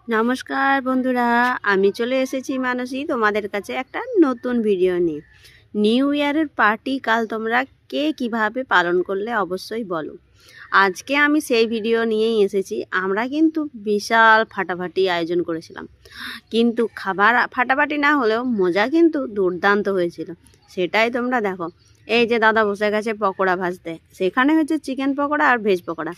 নমস্কার বন্ধুরা, আমি চলে এসেছি মানসী তোমাদের কাছে একটা নতুন ভিডিও নিয়ে। নিউ ইয়ারের পার্টি কাল তোমরা কে কিভাবে পালন করলে অবশ্যই বলো। আজকে আমি সেই ভিডিও নিয়েই এসেছি। আমরা কিন্তু বিশাল ফাটাফাটি আয়োজন করেছিলাম, কিন্তু খাবার ফাটাফাটি না হলেও মজা কিন্তু দুর্দান্ত হয়েছিল। সেটাই তোমরা দেখো। এই যে দাদা বসে গেছে পকোড়া ভাজতে, সেখানে হচ্ছে চিকেন পকোড়া আর ভেজ পকোড়া।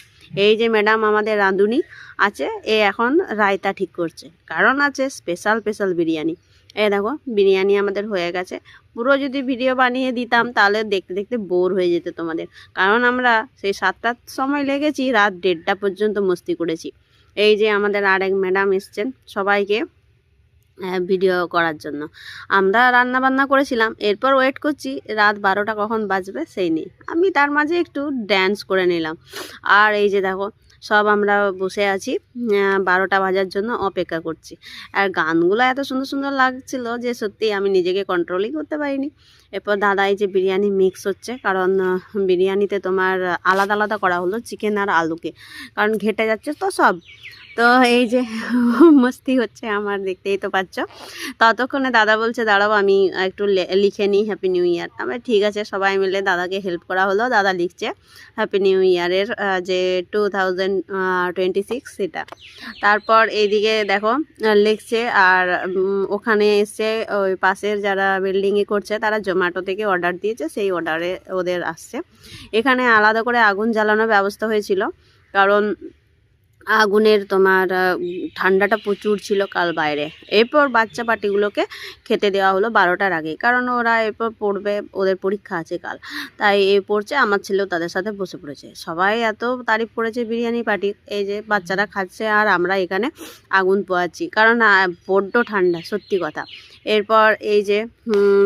এই যে ম্যাডাম আমাদের রাঁধুনি আছে, এ এখন রায়তা ঠিক করছে, কারণ আছে স্পেশাল স্পেশাল বিরিয়ানি। এই দেখো বিরিয়ানি আমাদের হয়ে গেছে। পুরো যদি ভিডিও বানিয়ে দিতাম তাহলে দেখতে দেখতে বোর হয়ে যেত তোমাদের, কারণ আমরা সেই 7টার সময় লেগেছি, রাত 1:30 পর্যন্ত মস্তি করেছি। এই যে আমাদের আরেক ম্যাডাম এসছেন সবাইকে ভিডিও করার জন্য। আমরা রান্না বান্না করেছিলাম, এরপর ওয়েট করছি রাত 12টা কখন বাজবে সেই নিয়ে। আমি তার মাঝে একটু ড্যান্স করে নিলাম। আর এই যে দেখো সব আমরা বসে আছি 12টা বাজার জন্য অপেক্ষা করছি। আর গানগুলো এত সুন্দর সুন্দর লাগছিল যে সত্যি আমি নিজেকে কন্ট্রোলই করতে পারিনি। এরপর দাদা এই যে বিরিয়ানি মিক্স হচ্ছে, কারণ বিরিয়ানিতে তোমার আলাদা আলাদা করা হলো চিকেন আর আলুকে, কারণ ঘেটে যাচ্ছে তো সব। তো এই যে মস্তি হচ্ছে আমার, দেখতেই তো পাচ্ছ। ততক্ষণে দাদা বলছে দাঁড়াও আমি একটু লিখে নিই হ্যাপি নিউ ইয়ার। আমরা ঠিক আছে, সবাই মিলে দাদাকে হেল্প করা হলো। দাদা লিখছে হ্যাপি নিউ ইয়ারের যে 2026 সেটা। তারপর এইদিকে দেখো লিখছে। আর ওখানে এসে ওই পাশের যারা বিল্ডিংয়ে করছে তারা জোম্যাটো থেকে অর্ডার দিয়েছে, সেই অর্ডারে ওদের আসছে। এখানে আলাদা করে আগুন জ্বালানোর ব্যবস্থা হয়েছিল, কারণ আগুনের তোমার ঠান্ডাটা প্রচুর ছিল কাল বাইরে। এরপর বাচ্চা পার্টিগুলোকে খেতে দেওয়া হলো 12টার আগে, কারণ ওরা এরপর পড়বে, ওদের পরীক্ষা আছে কাল, তাই এ পড়ছে। আমার ছেলেও তাদের সাথে বসে পড়েছে। সবাই এত তারিফ করেছে বিরিয়ানি পার্টি। এই যে বাচ্চারা খাচ্ছে আর আমরা এখানে আগুন পোয়াচ্ছি, কারণ বড্ড ঠান্ডা সত্যি কথা। এরপর এই যে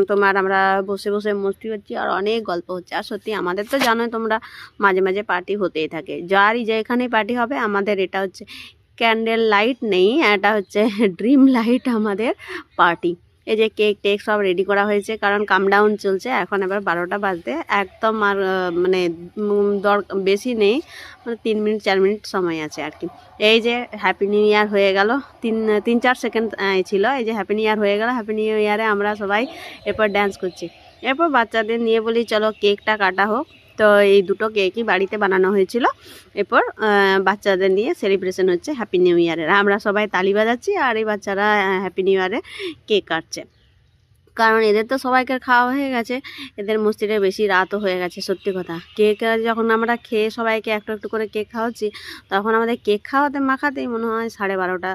তোমার আমরা বসে বসে মস্তি হচ্ছি আর অনেক গল্প হচ্ছে। আর সত্যি আমাদের তো জানোই তোমরা, মাঝে মাঝে পার্টি হতেই থাকে। যারই যেখানেই পার্টি হবে আমাদের এটা হচ্ছে ক্যান্ডেল লাইট নেই, এটা হচ্ছে ড্রিম লাইট আমাদের পার্টি। এই যে কেক টেক সব রেডি করা হয়েছে, কারণ কামডাউন চলছে এখন। এবার 12টা বাজতে একদম আর মানে বেশি নেই, মানে 3 মিনিট 4 মিনিট সময় আছে আর কি। এই যে হ্যাপি নিউ ইয়ার হয়ে গেল, 3-4 সেকেন্ড ছিল। এই যে হ্যাপি নিউ ইয়ার হয়ে গেল। হ্যাপি নিউ ইয়ারে আমরা সবাই এরপর ড্যান্স করছি। এরপর বাচ্চাদের নিয়ে বলি চলো কেকটা কাটা হোক। তো এই দুটো কেকই বাড়িতে বানানো হয়েছিল। এরপর বাচ্চাদের নিয়ে সেলিব্রেশন হচ্ছে হ্যাপি নিউ ইয়ারের। আমরা সবাই তালি বাজাচ্ছি আর এই বাচ্চারা হ্যাপি নিউ ইয়ারে কেক কাটছে, কারণ এদের তো সবাইকার খাওয়া হয়ে গেছে, এদের মস্তিটা বেশি রাতও হয়ে গেছে সত্যি কথা। কেক যখন আমরা খেয়ে সবাইকে একটু একটু করে কেক খাওয়াচ্ছি, তখন আমাদের কেক খাওয়াতে মাখাতেই মনে হয় 12:30